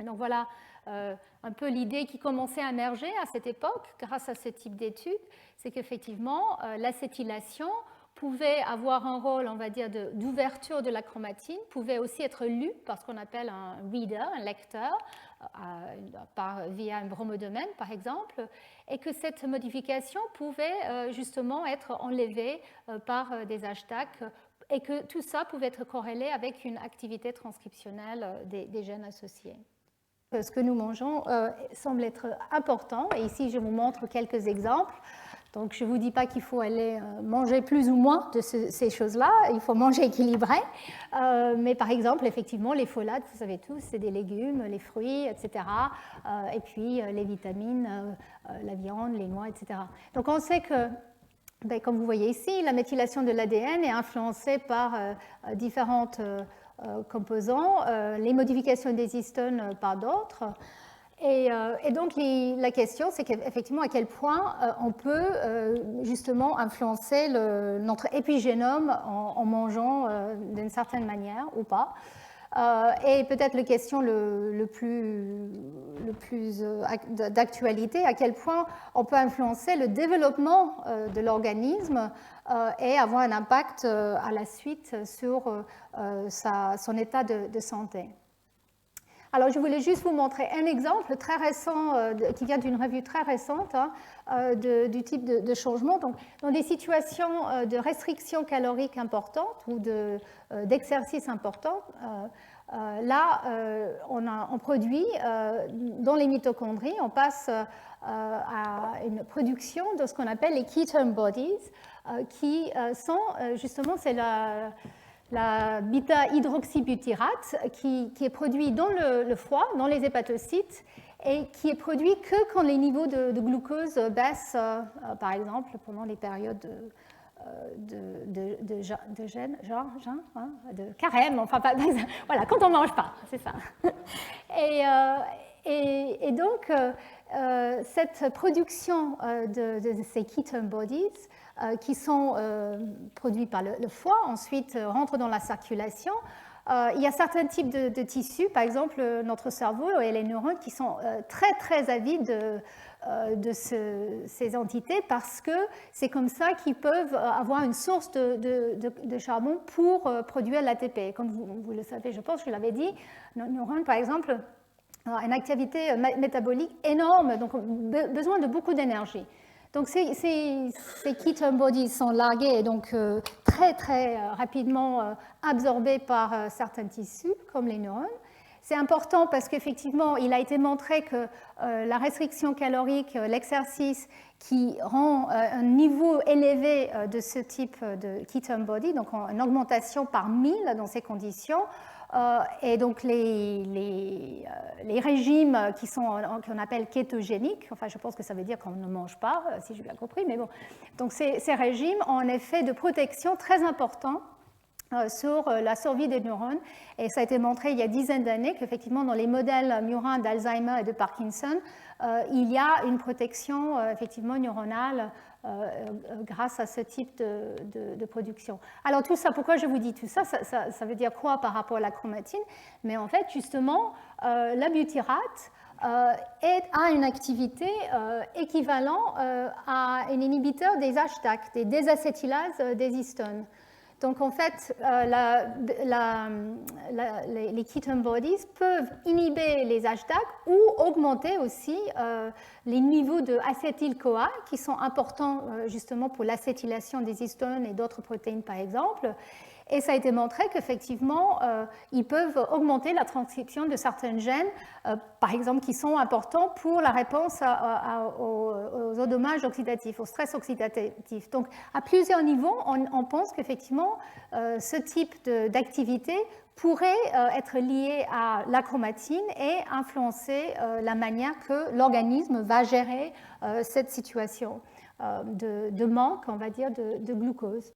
Donc voilà un peu l'idée qui commençait à émerger à cette époque grâce à ce type d'études, c'est qu'effectivement l'acétylation pouvait avoir un rôle, on va dire, d'ouverture de la chromatine, pouvait aussi être lu par ce qu'on appelle un reader, un lecteur, via un bromodomène par exemple, et que cette modification pouvait justement être enlevée par des hashtags et que tout ça pouvait être corrélé avec une activité transcriptionnelle des gènes associés. Ce que nous mangeons semble être important, et ici je vous montre quelques exemples. Donc je ne vous dis pas qu'il faut aller manger plus ou moins de ces choses-là, il faut manger équilibré, mais par exemple, effectivement, les folates, vous savez tous, c'est des légumes, les fruits, etc., et puis les vitamines, la viande, les noix, etc. Donc on sait que, comme vous voyez ici, la méthylation de l'ADN est influencée par différentes composants, les modifications des histones par d'autres. Et donc la question, c'est qu'effectivement à quel point on peut justement influencer notre épigénome en mangeant d'une certaine manière ou pas. Et peut-être la question le plus d'actualité, à quel point on peut influencer le développement de l'organisme et avoir un impact à la suite sur son état de santé. Alors, je voulais juste vous montrer un exemple très récent, qui vient d'une revue très récente, du type de changement. Donc, dans des situations de restriction calorique importante ou d'exercice important, là, on produit dans les mitochondries, on passe à une production de ce qu'on appelle les ketone bodies, qui sont justement, c'est la bêta-hydroxybutyrate qui est produit dans le foie, dans les hépatocytes, et qui est produit que quand les niveaux de glucose baissent, par exemple, pendant les périodes de gêne, de carême, enfin, voilà, quand on ne mange pas, c'est ça. Et donc, cette production de ces ketone bodies, qui sont produits par le foie, ensuite rentrent dans la circulation. Il y a certains types de tissus, par exemple notre cerveau et les neurones, qui sont très très avides de ces entités parce que c'est comme ça qu'ils peuvent avoir une source de charbon pour produire l'ATP. Comme vous le savez, je pense que je l'avais dit, nos neurones, par exemple, ont une activité métabolique énorme, donc besoin de beaucoup d'énergie. Donc ces ketone bodies sont largués et donc très très rapidement absorbés par certains tissus comme les neurones. C'est important parce qu'effectivement, il a été montré que la restriction calorique, l'exercice qui rend un niveau élevé de ce type de ketone body, donc une augmentation par 1000 dans ces conditions, et donc les régimes qu'on appelle kétogéniques, enfin je pense que ça veut dire qu'on ne mange pas, si j'ai bien compris, mais bon. Donc ces régimes ont un effet de protection très important sur la survie des neurones. Et ça a été montré il y a dizaines d'années qu'effectivement dans les modèles murins d'Alzheimer et de Parkinson, il y a une protection effectivement neuronale grâce à ce type de production. Alors tout ça, pourquoi je vous dis tout ça, ça veut dire quoi par rapport à la chromatine? Mais en fait, justement, la butyrate a une activité équivalente à un inhibiteur des hashtags, des désacétylases des histones. Donc en fait, les ketone bodies peuvent inhiber les hashtags ou augmenter aussi les niveaux de acétyl-CoA qui sont importants justement pour l'acétylation des histones et d'autres protéines par exemple. Et ça a été montré qu'effectivement, ils peuvent augmenter la transcription de certains gènes, par exemple, qui sont importants pour la réponse aux dommages oxydatifs, au stress oxydatif. Donc, à plusieurs niveaux, on pense qu'effectivement, ce type d'activité pourrait être lié à la chromatine et influencer la manière que l'organisme va gérer cette situation de manque, on va dire, de glucose.